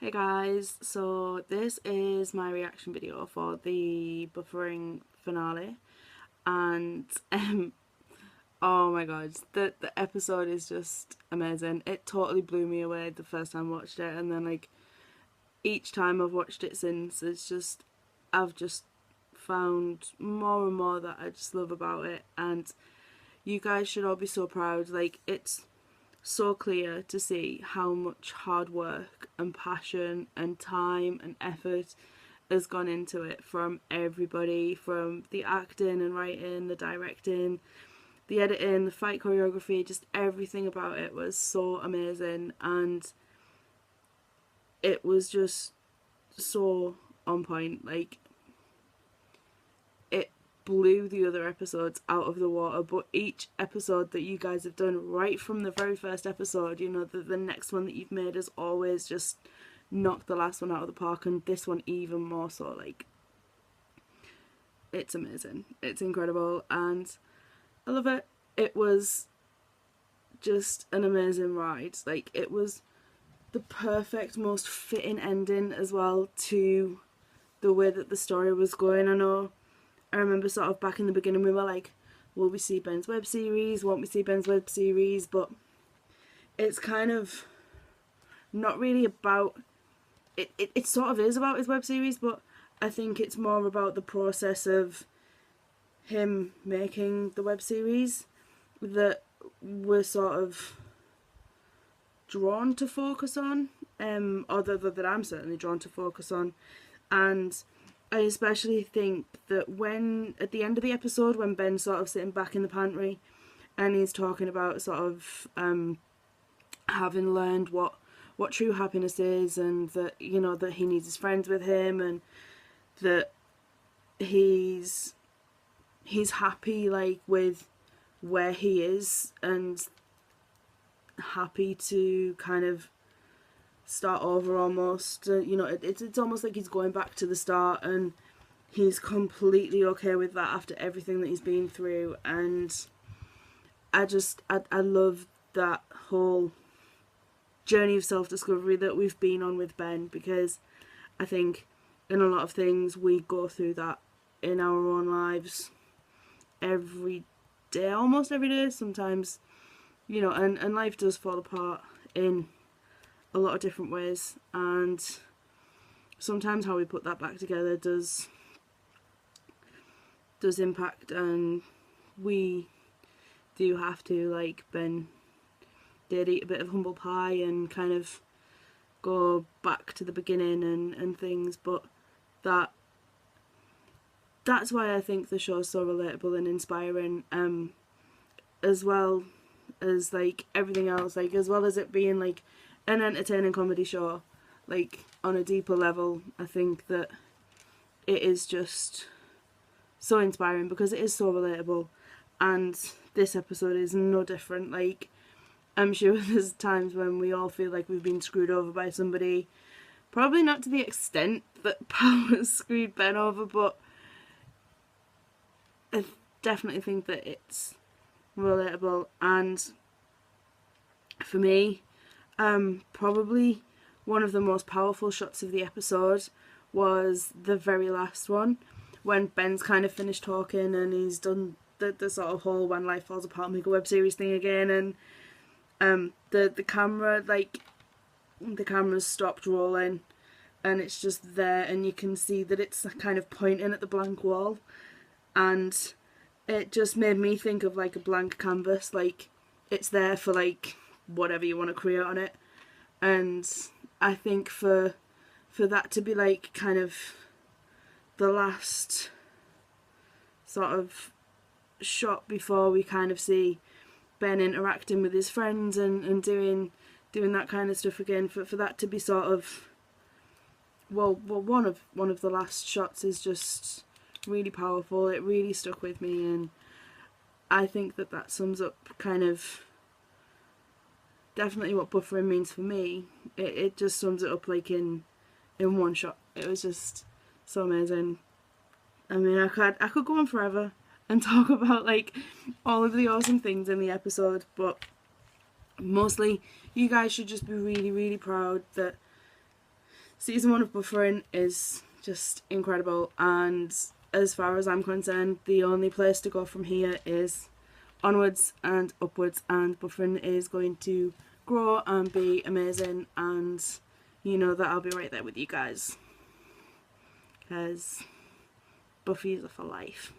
Hey guys, so this is my reaction video for the Buffering finale, and oh my god, the episode is just amazing. It totally blew me away the first time I watched it, and then each time I've watched it since, I've just found more and more that I just love about it, and you guys should all be so proud. It's so clear to see how much hard work and passion and time and effort has gone into it from everybody, from the acting and writing, the directing, the editing, the fight choreography. Just everything about it was so amazing, and it was just so on point. It blew the other episodes out of the water, but each episode that you guys have done, right from the very first episode, the next one that you've made has always just knocked the last one out of the park, and this one even more so. It's amazing, it's incredible, and I love it. It was just an amazing ride. It was the perfect, most fitting ending as well to the way that the story was going. I remember sort of back in the beginning we were like, will we see Ben's web series, won't we see Ben's web series, but it's kind of not really about, it sort of is about his web series, but I think it's more about the process of him making the web series that we're sort of drawn to focus on, or that I'm certainly drawn to focus on. And I especially think that when, at the end of the episode, when Ben's sort of sitting back in the pantry and he's talking about sort of having learned what true happiness is, and that, that he needs his friends with him, and that he's happy with where he is, and happy to kind of start over almost. It's almost like he's going back to the start, and he's completely okay with that after everything that he's been through. And I love that whole journey of self-discovery that we've been on with Ben, because I think in a lot of things we go through that in our own lives every day, almost every day sometimes, and life does fall apart in a lot of different ways, and sometimes how we put that back together does impact, and we do have to, like Ben did, eat a bit of humble pie and kind of go back to the beginning and things. But that's why I think the show's so relatable and inspiring, as well as everything else, as well as it being an entertaining comedy show, on a deeper level. I think that it is just so inspiring because it is so relatable, and this episode is no different. I'm sure there's times when we all feel like we've been screwed over by somebody, probably not to the extent that Power screwed Ben over, but I definitely think that it's relatable. And for me, probably one of the most powerful shots of the episode was the very last one, when Ben's kind of finished talking and he's done the sort of whole when life falls apart make a web series thing again, and the camera, the camera's stopped rolling and it's just there, and you can see that it's kind of pointing at the blank wall, and it just made me think of a blank canvas. It's there for whatever you want to create on it. And I think for that to be kind of the last sort of shot before we kind of see Ben interacting with his friends and doing that kind of stuff again, for that to be sort of one of the last shots is just really powerful. It really stuck with me, and I think that sums up kind of definitely what buffering means for me. It just sums it up in one shot. It was just so amazing. I mean, I could go on forever and talk about all of the awesome things in the episode, but mostly you guys should just be really, really proud that season 1 of Buffering is just incredible, and as far as I'm concerned, the only place to go from here is onwards and upwards, and Buffering is going to grow and be amazing, and you know that I'll be right there with you guys, because Buffy is for life.